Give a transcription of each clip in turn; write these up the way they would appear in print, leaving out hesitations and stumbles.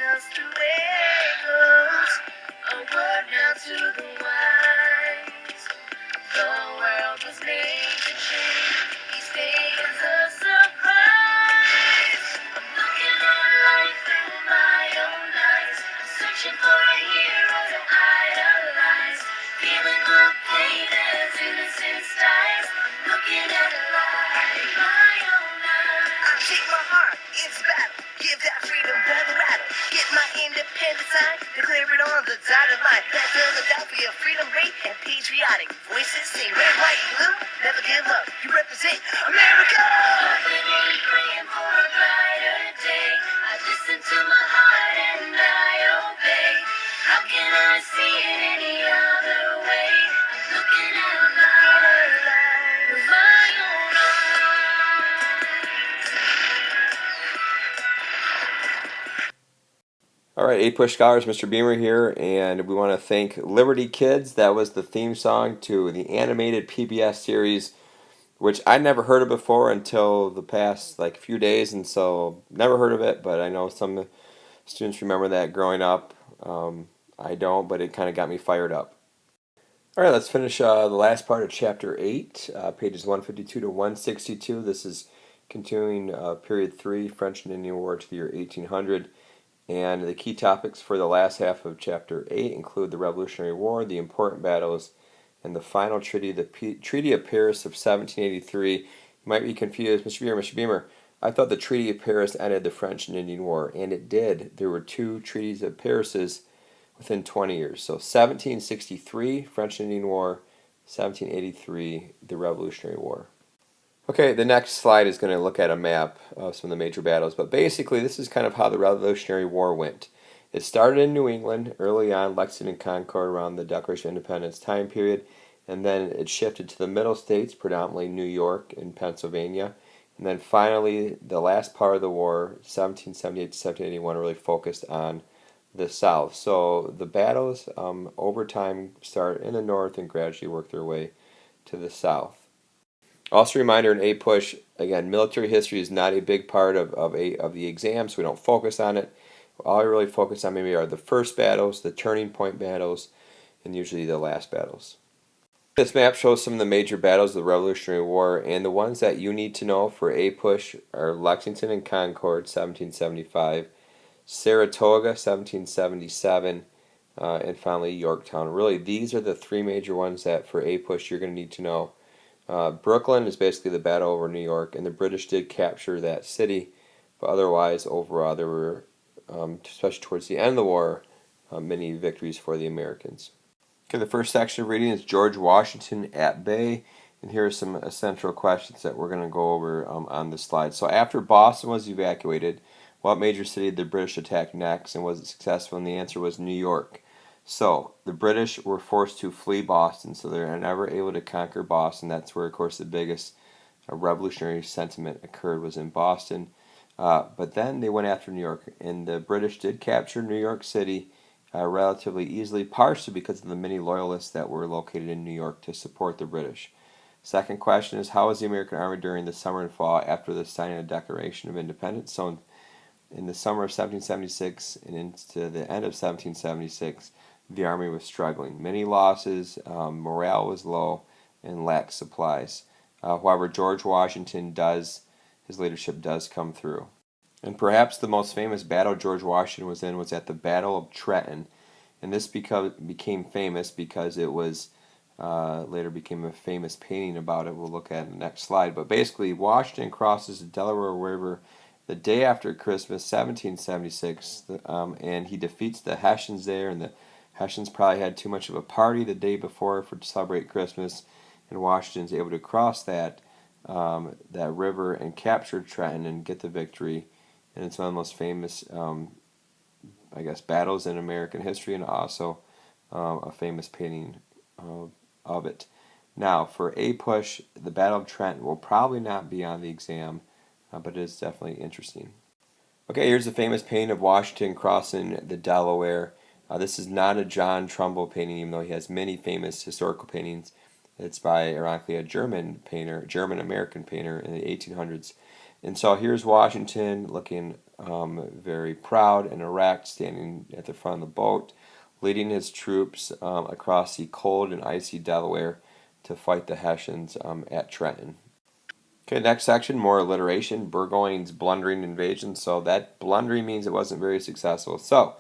just the way it goes. A word now to the wise. The world was made to change. Each day is a surprise. I'm looking at life through my own eyes. I'm searching for a hero to idolize. Feeling the pain as innocence dies. I'm looking at life my own eyes. I take my heart into battle. Give that freedom by the rattle. Get my independent sign. Declare it on the dotted line. That's Philadelphia, freedom great and patriotic. Voices sing red, white, blue. Never give up. You represent America. Hoping and praying for a brighter day. I listen to my heart and I obey. How can I see it any other way? I'm looking at life with my own eyes. All right, 8-Push Scholars, Mr. Beamer here, and we want to thank Liberty Kids. That was the theme song to the animated PBS series, which I never heard of before until the past few days, and so never heard of it, but I know some students remember that growing up. I don't, but it kind of got me fired up. All right, let's finish the last part of Chapter 8, pages 152 to 162. This is continuing Period 3, French and Indian War to the year 1800. And the key topics for the last half of Chapter 8 include the Revolutionary War, the important battles, and the final treaty, the Treaty of Paris of 1783. You might be confused, Mr. Beamer, I thought the Treaty of Paris ended the French and Indian War, and it did. There were two treaties of Paris's within 20 years. So 1763, French and Indian War, 1783, the Revolutionary War. Okay, the next slide is going to look at a map of some of the major battles, but basically this is kind of how the Revolutionary War went. It started in New England, early on, Lexington and Concord around the Declaration of Independence time period, and then it shifted to the middle states, predominantly New York and Pennsylvania, and then finally the last part of the war, 1778 to 1781, really focused on the South. So the battles over time start in the North and gradually work their way to the South. Also, a reminder in 8-Push, again, military history is not a big part of the exam, so we don't focus on it. All I really focus on maybe are the first battles, the turning point battles, and usually the last battles. This map shows some of the major battles of the Revolutionary War, and the ones that you need to know for 8-Push are Lexington and Concord, 1775, Saratoga, 1777, and finally Yorktown. Really, these are the three major ones that for 8-Push you're going to need to know. Brooklyn is basically the battle over New York, and the British did capture that city, but otherwise, overall, there were, especially towards the end of the war, many victories for the Americans. Okay, the first section of reading is George Washington at Bay, and here are some essential questions that we're going to go over on this slide. So after Boston was evacuated, what major city did the British attack next, and was it successful? And the answer was New York. So the British were forced to flee Boston, so they're never able to conquer Boston. That's where, of course, the biggest revolutionary sentiment occurred, was in Boston. But then they went after New York, and the British did capture New York City relatively easily, partially because of the many loyalists that were located in New York to support the British. Second question is, how was the American Army during the summer and fall after the signing of the Declaration of Independence? So in the summer of 1776 and into the end of 1776, the Army was struggling. Many losses, morale was low, and lacked supplies. However, George Washington his leadership does come through. And perhaps the most famous battle George Washington was in was at the Battle of Trenton. And this became famous because it was later became a famous painting about it. We'll look at in the next slide. But basically, Washington crosses the Delaware River the day after Christmas, 1776, and he defeats the Hessians there, and the Hessians probably had too much of a party the day before to celebrate Christmas, and Washington's able to cross that river and capture Trenton and get the victory. And it's one of the most famous, battles in American history, and also a famous painting of it. Now, for 8-Push, the Battle of Trenton will probably not be on the exam, but it is definitely interesting. Okay, here's a famous painting of Washington crossing the Delaware. This is not a John Trumbull painting, even though he has many famous historical paintings. It's by, ironically, a German-American painter in the 1800s. And so here's Washington looking very proud and erect, standing at the front of the boat, leading his troops across the cold and icy Delaware to fight the Hessians at Trenton. Okay, next section, more alliteration, Burgoyne's blundering invasion. So that blundering means it wasn't very successful. So,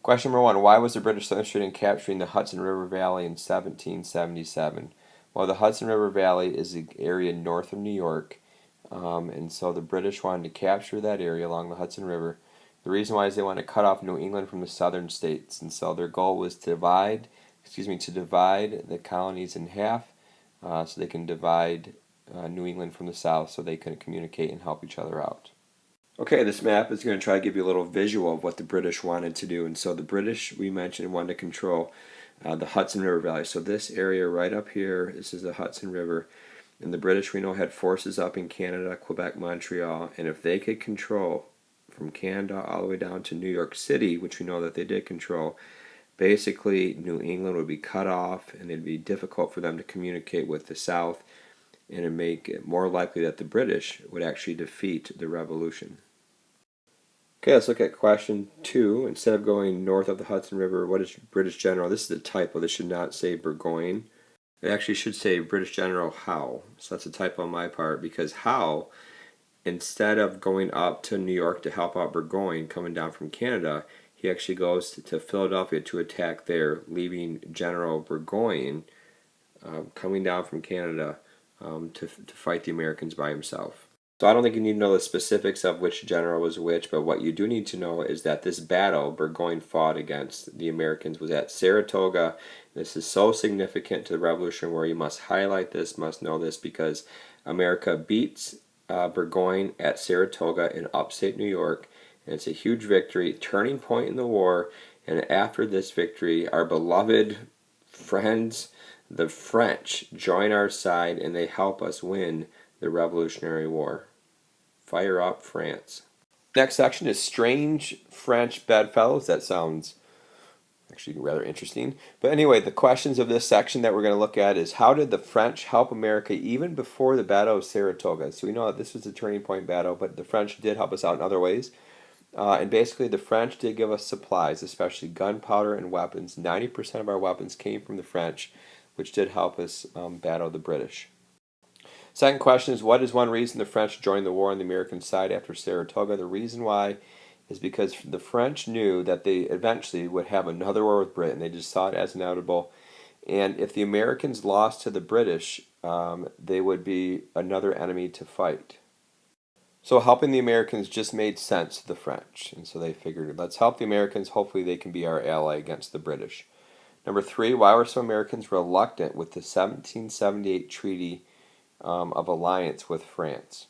question number one, why was the British so interested in capturing the Hudson River Valley in 1777? Well, the Hudson River Valley is the area north of New York, and so the British wanted to capture that area along the Hudson River. The reason why is they wanted to cut off New England from the southern states, and so their goal was to divide the colonies in half, so they can divide New England from the south, so they can communicate and help each other out. Okay, this map is going to try to give you a little visual of what the British wanted to do, and so the British, we mentioned, wanted to control the Hudson River Valley. So this area right up here, this is the Hudson River. And the British, we know, had forces up in Canada, Quebec, Montreal, and if they could control from Canada all the way down to New York City, which we know that they did control, basically New England would be cut off and it'd be difficult for them to communicate with the South, and it'd make it more likely that the British would actually defeat the revolution. Okay, let's look at question 2. Instead of going north of the Hudson River, what is British general? This is a typo. This should not say Burgoyne. It actually should say British General Howe. So that's a typo on my part, because Howe, instead of going up to New York to help out Burgoyne coming down from Canada, he actually goes to Philadelphia to attack there, leaving General Burgoyne coming down from Canada to fight the Americans by himself. So I don't think you need to know the specifics of which general was which, but what you do need to know is that this battle Burgoyne fought against the Americans was at Saratoga. This is so significant to the Revolution War. You must highlight this, must know this, because America beats Burgoyne at Saratoga in upstate New York, and it's a huge victory, turning point in the war. And after this victory, our beloved friends, the French, join our side, and they help us win the Revolutionary War. Fire up, France. Next section is strange French bedfellows. That sounds actually rather interesting. But anyway, the questions of this section that we're going to look at is, how did the French help America even before the Battle of Saratoga? So we know that this was a turning point battle, but the French did help us out in other ways. And basically, the French did give us supplies, especially gunpowder and weapons. 90% of our weapons came from the French, which did help us battle the British. Second question is, what is one reason the French joined the war on the American side after Saratoga? The reason why is because the French knew that they eventually would have another war with Britain. They just saw it as inevitable. And if the Americans lost to the British, they would be another enemy to fight. So helping the Americans just made sense to the French. And so they figured, let's help the Americans. Hopefully they can be our ally against the British. Number 3, why were some Americans reluctant with the 1778 Treaty of Alliance with France?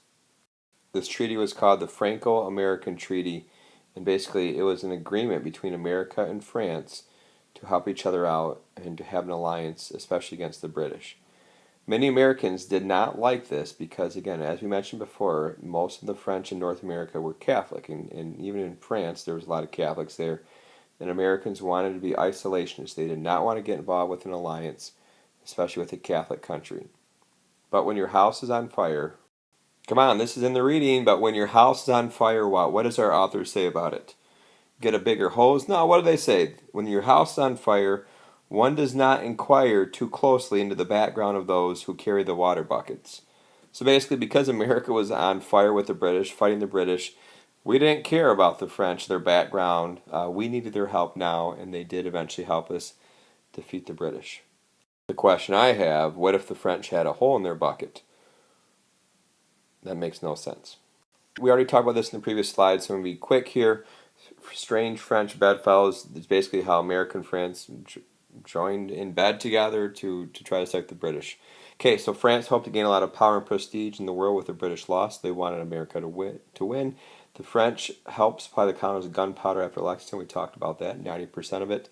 This treaty was called the Franco-American Treaty, and basically it was an agreement between America and France to help each other out and to have an alliance, especially against the British. Many Americans did not like this because, again, as we mentioned before, most of the French in North America were Catholic, and even in France there was a lot of Catholics there, and Americans wanted to be isolationists. They did not want to get involved with an alliance, especially with a Catholic country. But when your house is on fire, come on, this is in the reading, but when your house is on fire, what does our author say about it? Get a bigger hose? No, what do they say? When your house is on fire, one does not inquire too closely into the background of those who carry the water buckets. So basically, because America was on fire with the British, fighting the British, we didn't care about the French, their background. We needed their help now, and they did eventually help us defeat the British. The question I have, what if the French had a hole in their bucket? That makes no sense. We already talked about this in the previous slide, so I'm going to be quick here. Strange French bedfellows is basically how America and France joined in bed together to try to attack the British. Okay, so France hoped to gain a lot of power and prestige in the world with the British loss. They wanted America to win. The French helped supply the colonies with gunpowder after Lexington. We talked about that, 90% of it.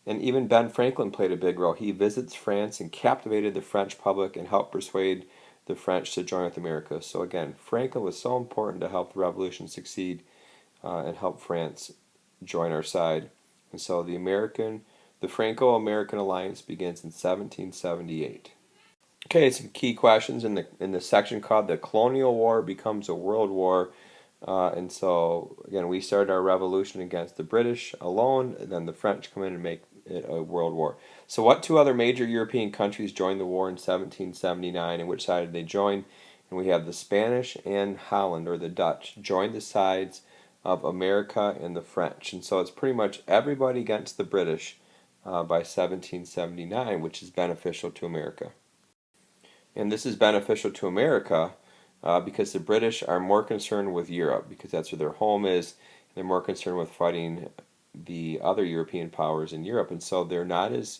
And even Ben Franklin played a big role. He visits France and captivated the French public and helped persuade the French to join with America. So again, Franklin was so important to help the revolution succeed and help France join our side. And so the Franco-American alliance begins in 1778. Okay, some key questions in the section called "The Colonial War Becomes a World War." And so, again, we started our revolution against the British alone, and then the French come in and make it a world war. So, what two other major European countries joined the war in 1779, and which side did they join? And we have the Spanish and Holland, or the Dutch, joined the sides of America and the French. And so, it's pretty much everybody against the British by 1779, which is beneficial to America. And this is beneficial to America because the British are more concerned with Europe because that's where their home is. They're more concerned with fighting the other European powers in Europe, and so they're not as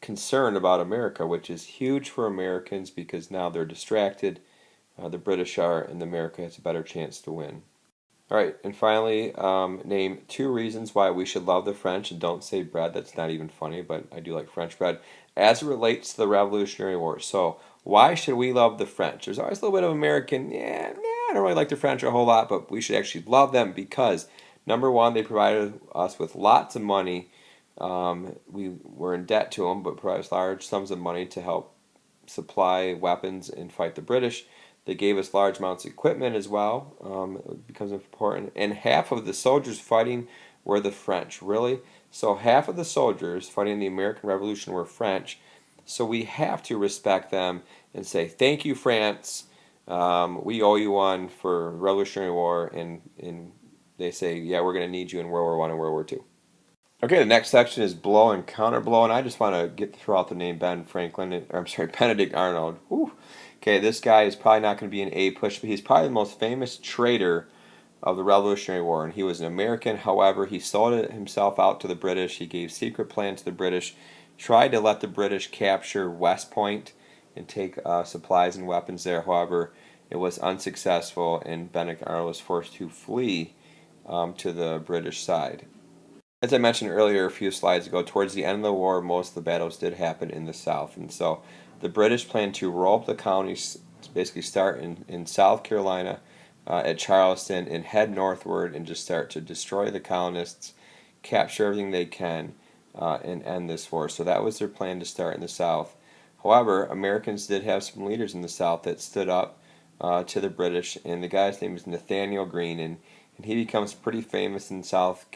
concerned about America, which is huge for Americans because now they're distracted. The British are, and America has a better chance to win. All right, and finally, name two reasons why we should love the French, and don't say bread. That's not even funny, but I do like French bread as it relates to the Revolutionary War. So, why should we love the French? There's always a little bit of American, I don't really like the French a whole lot, but we should actually love them because number one, they provided us with lots of money. We were in debt to them, but provided us large sums of money to help supply weapons and fight the British. They gave us large amounts of equipment as well. It becomes important. And half of the soldiers fighting were the French, really. So half of the soldiers fighting the American Revolution were French. So we have to respect them and say, thank you, France. We owe you one for Revolutionary War. And they say, yeah, we're going to need you in World War I and World War II. Okay, the next section is blow and counter blow, and I just want to throw out the name Ben Franklin, or I'm sorry, Benedict Arnold. Whew. Okay, this guy is probably not going to be an A push, but he's probably the most famous traitor of the Revolutionary War, and he was an American. However, he sold it himself out to the British. He gave secret plans to the British, tried to let the British capture West Point and take supplies and weapons there. However, it was unsuccessful, and Benedict Arnold was forced to flee to the British side. As I mentioned earlier a few slides ago, towards the end of the war, most of the battles did happen in the South. And so the British planned to roll up the colonies, basically start in South Carolina at Charleston and head northward and just start to destroy the colonists, capture everything they can, and end this war. So that was their plan to start in the South. However, Americans did have some leaders in the South that stood up to the British, and the guy's name is Nathaniel Greene, and he becomes pretty famous in South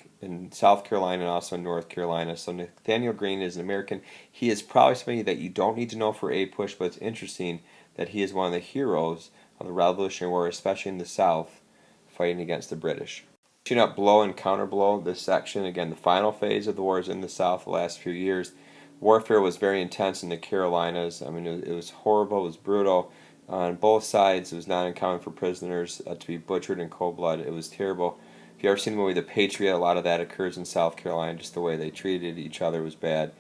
Carolina and also in North Carolina. So Nathaniel Greene is an American. He is probably somebody that you don't need to know for a push, but it's interesting that he is one of the heroes of the Revolutionary War, especially in the South, fighting against the British. Finishing up blow and counter blow, this section, again, the final phase of the wars in the South the last few years. Warfare was very intense in the Carolinas. I mean, it was horrible, it was brutal. On both sides, it was not uncommon for prisoners to be butchered in cold blood. It was terrible. If you've ever seen the movie The Patriot, a lot of that occurs in South Carolina. Just the way they treated each other was bad.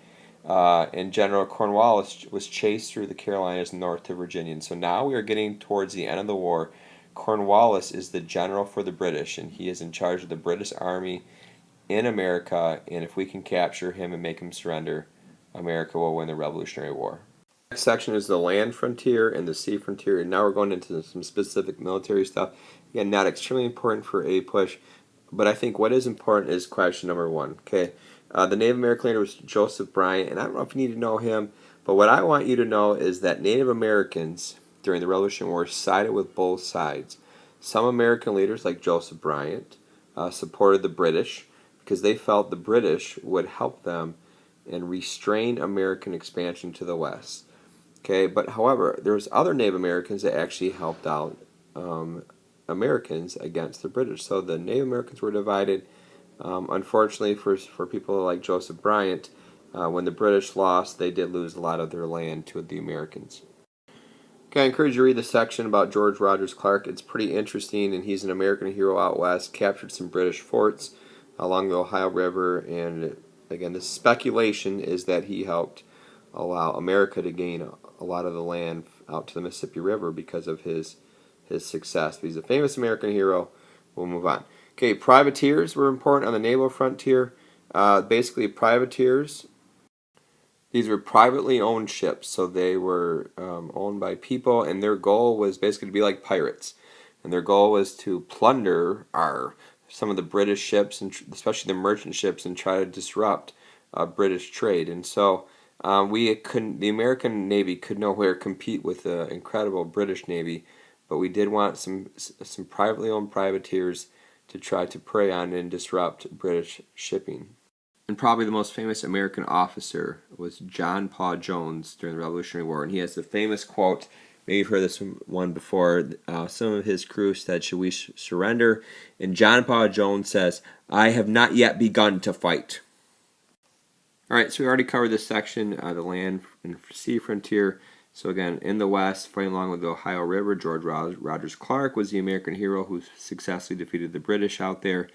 And General Cornwallis was chased through the Carolinas north to Virginia. And so now we are getting towards the end of the war. Cornwallis is the general for the British, and he is in charge of the British Army in America. And if we can capture him and make him surrender, America will win the Revolutionary War. Next section is the land frontier and the sea frontier, and now we're going into some specific military stuff. Again, not extremely important for a push, but I think what is important is question number one. Okay, the Native American leader was Joseph Bryant, and I don't know if you need to know him, but what I want you to know is that Native Americans during the Revolutionary War sided with both sides. Some American leaders, like Joseph Bryant, supported the British because they felt the British would help them and restrain American expansion to the west. Okay, but however, there's other Native Americans that actually helped out Americans against the British. So the Native Americans were divided. Unfortunately, for people like Joseph Bryant, when the British lost, they did lose a lot of their land to the Americans. Okay, I encourage you to read the section about George Rogers Clark. It's pretty interesting, and he's an American hero out west, captured some British forts along the Ohio River, and again, the speculation is that he helped allow America to gain a lot of the land out to the Mississippi River because of his success. But he's a famous American hero. We'll move on. Okay, privateers were important on the naval frontier. Basically, privateers, these were privately owned ships, so they were owned by people, and their goal was basically to be like pirates. And their goal was to plunder some of the British ships, and especially the merchant ships, and try to disrupt British trade. And so the American Navy could nowhere compete with the incredible British Navy, but we did want some privately owned privateers to try to prey on and disrupt British shipping. And probably the most famous American officer was John Paul Jones during the Revolutionary War, and he has the famous quote. Maybe you've heard this one before. Some of his crew said, "Should we surrender?" And John Paul Jones says, "I have not yet begun to fight." All right, so we already covered this section, the land and sea frontier. So again, in the west, fighting along with the Ohio River, George Rogers Clark was the American hero who successfully defeated the British out there.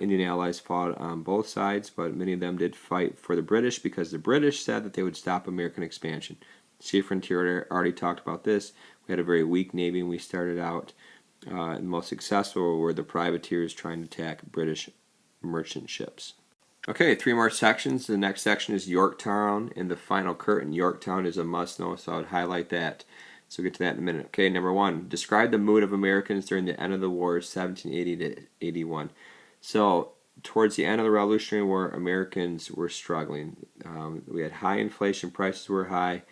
Indian allies fought on both sides, but many of them did fight for the British because the British said that they would stop American expansion. Sea frontier, already talked about this. We had a very weak navy when we started out. The most successful were the privateers trying to attack British merchant ships. Okay, 3 more sections. The next section is Yorktown and the final curtain. Yorktown is a must-know, so I would highlight that. So we'll get to that in a minute. Okay, number 1. Describe the mood of Americans during the end of the war, 1780 to 81. So, towards the end of the Revolutionary War, Americans were struggling. We had high inflation, prices were high.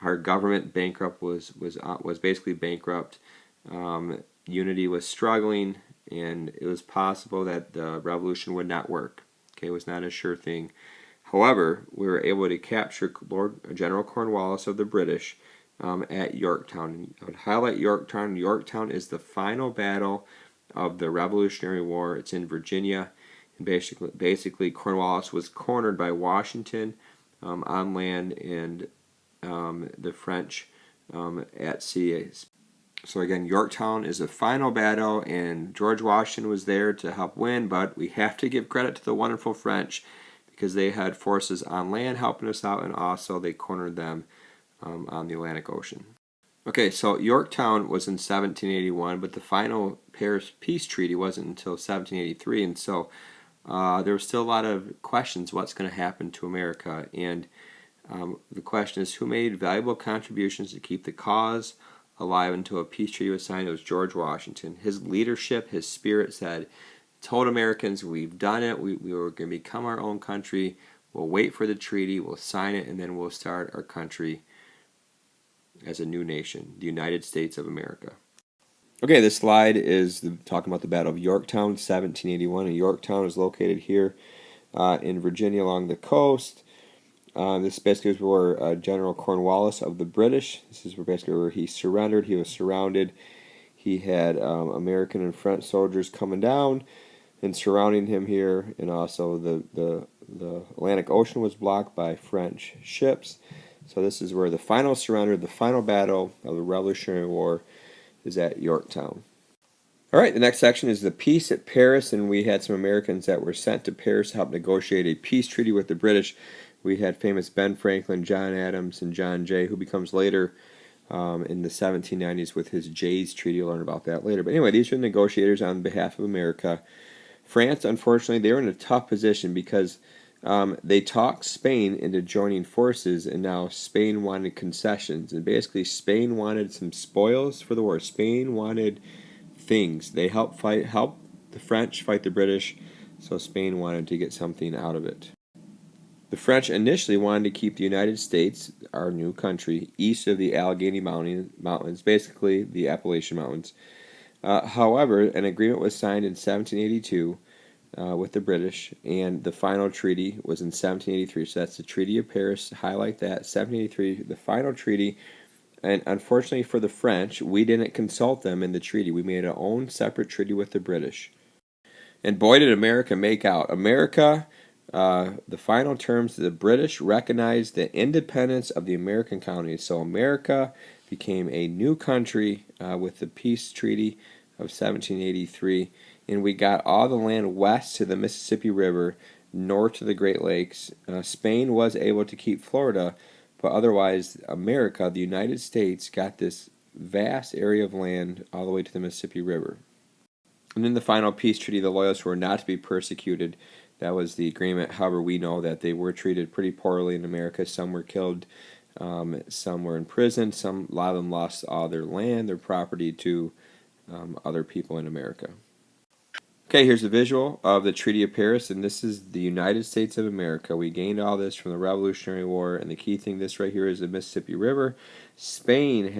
Our government was basically bankrupt. Unity was struggling, and it was possible that the revolution would not work. Okay, it was not a sure thing. However, we were able to capture General Cornwallis of the British at Yorktown. I would highlight Yorktown. Yorktown is the final battle of the Revolutionary War. It's in Virginia. And basically, Cornwallis was cornered by Washington on land and the French at sea. So again, Yorktown is the final battle, and George Washington was there to help win, but we have to give credit to the wonderful French because they had forces on land helping us out, and also they cornered them on the Atlantic Ocean. Okay, so Yorktown was in 1781, but the final Paris Peace Treaty wasn't until 1783, and so there were still a lot of questions what's going to happen to America, and the question is who made valuable contributions to keep the cause alive until a peace treaty was signed. It was George Washington. His leadership, his spirit told Americans, we've done it, we were going to become our own country, we'll wait for the treaty, we'll sign it, and then we'll start our country as a new nation, the United States of America. Okay, this slide is talking about the Battle of Yorktown, 1781, and Yorktown is located here in Virginia along the coast. This basically is where General Cornwallis of the British, this is basically where he surrendered. He was surrounded. He had American and French soldiers coming down and surrounding him here, and also the Atlantic Ocean was blocked by French ships. So this is where the final surrender, the final battle of the Revolutionary War is at Yorktown. All right, the next section is the peace at Paris, and we had some Americans that were sent to Paris to help negotiate a peace treaty with the British. We had famous Ben Franklin, John Adams, and John Jay, who becomes later in the 1790s with his Jay's Treaty. You'll learn about that later. But anyway, these are negotiators on behalf of America. France, unfortunately, they were in a tough position because they talked Spain into joining forces, and now Spain wanted concessions. And basically, Spain wanted some spoils for the war. Spain wanted things. They helped the French fight the British, so Spain wanted to get something out of it. The French initially wanted to keep the United States, our new country, east of the Allegheny Mountains, basically the Appalachian Mountains. However, an agreement was signed in 1782 with the British, and the final treaty was in 1783. So that's the Treaty of Paris. Highlight that, 1783, the final treaty. And unfortunately for the French, we didn't consult them in the treaty. We made our own separate treaty with the British. And boy, did America make out. The final terms, the British recognized the independence of the American colonies. So America became a new country with the Peace Treaty of 1783. And we got all the land west to the Mississippi River, north to the Great Lakes. Spain was able to keep Florida, but otherwise America, the United States, got this vast area of land all the way to the Mississippi River. And in the final peace treaty, the Loyalists were not to be persecuted. That was the agreement. However, we know that they were treated pretty poorly in America. Some were killed, some were imprisoned, a lot of them lost all their land, their property to other people in America. Okay, here's a visual of the Treaty of Paris, and this is the United States of America. We gained all this from the Revolutionary War, and the key thing, this right here is the Mississippi River. Spain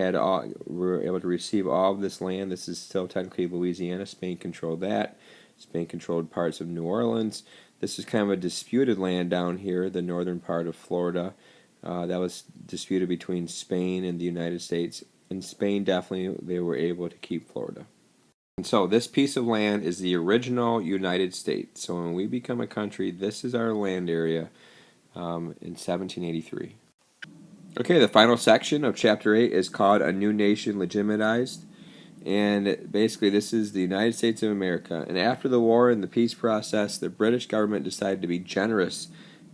were able to receive all of this land. This is still technically Louisiana. Spain controlled that. Spain controlled parts of New Orleans. This is kind of a disputed land down here, the northern part of Florida. That was disputed between Spain and the United States. In Spain, definitely, they were able to keep Florida. And so this piece of land is the original United States. So when we become a country, this is our land area in 1783. Okay, the final section of Chapter 8 is called A New Nation Legitimatized. And basically, this is the United States of America. And after the war and the peace process, the British government decided to be generous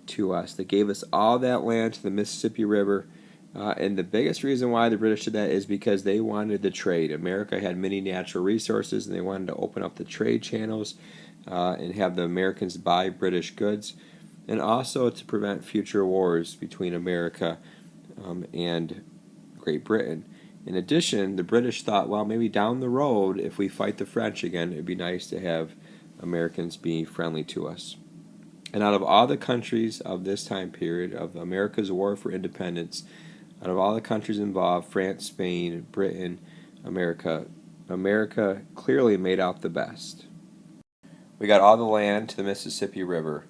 to us. They gave us all that land to the Mississippi River. And the biggest reason why the British did that is because they wanted the trade. America had many natural resources, and they wanted to open up the trade channels and have the Americans buy British goods, and also to prevent future wars between America and Great Britain. In addition, the British thought, well, maybe down the road, if we fight the French again, it would be nice to have Americans be friendly to us. And out of all the countries of this time period, of America's war for independence, out of all the countries involved, France, Spain, Britain, America clearly made out the best. We got all the land to the Mississippi River,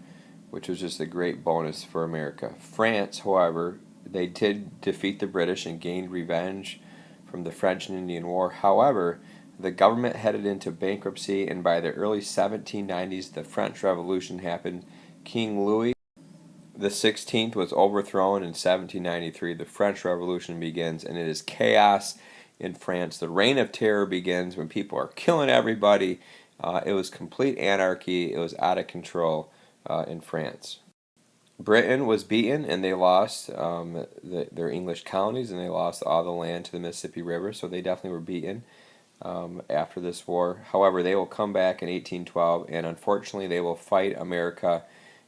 which was just a great bonus for America. France, however, they did defeat the British and gained revenge from the French and Indian War. However, the government headed into bankruptcy, and by the early 1790s, the French Revolution happened. King Louis the 16th was overthrown in 1793. The French Revolution begins, and it is chaos in France. The Reign of Terror begins when people are killing everybody. It was complete anarchy. It was out of control in France. Britain was beaten, and they lost their English colonies, and they lost all the land to the Mississippi River, so they definitely were beaten after this war. However, they will come back in 1812, and unfortunately they will fight America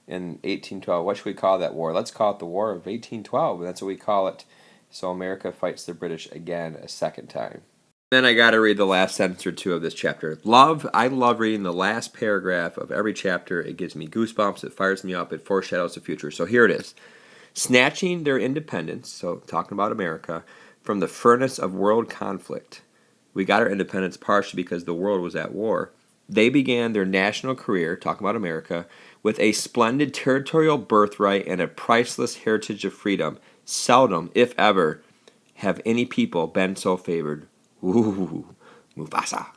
in 1812. What should we call that war? Let's call it the War of 1812. That's what we call it. So America fights the British again a second time. Then I got to read the last sentence or two of this chapter. I love reading the last paragraph of every chapter. It gives me goosebumps. It fires me up. It foreshadows the future. So here it is. Snatching their independence, so talking about America, from the furnace of world conflict. We got our independence partially because the world was at war. They began their national career, talking about America, with a splendid territorial birthright and a priceless heritage of freedom. Seldom, if ever, have any people been so favored. Ooh, Mufasa.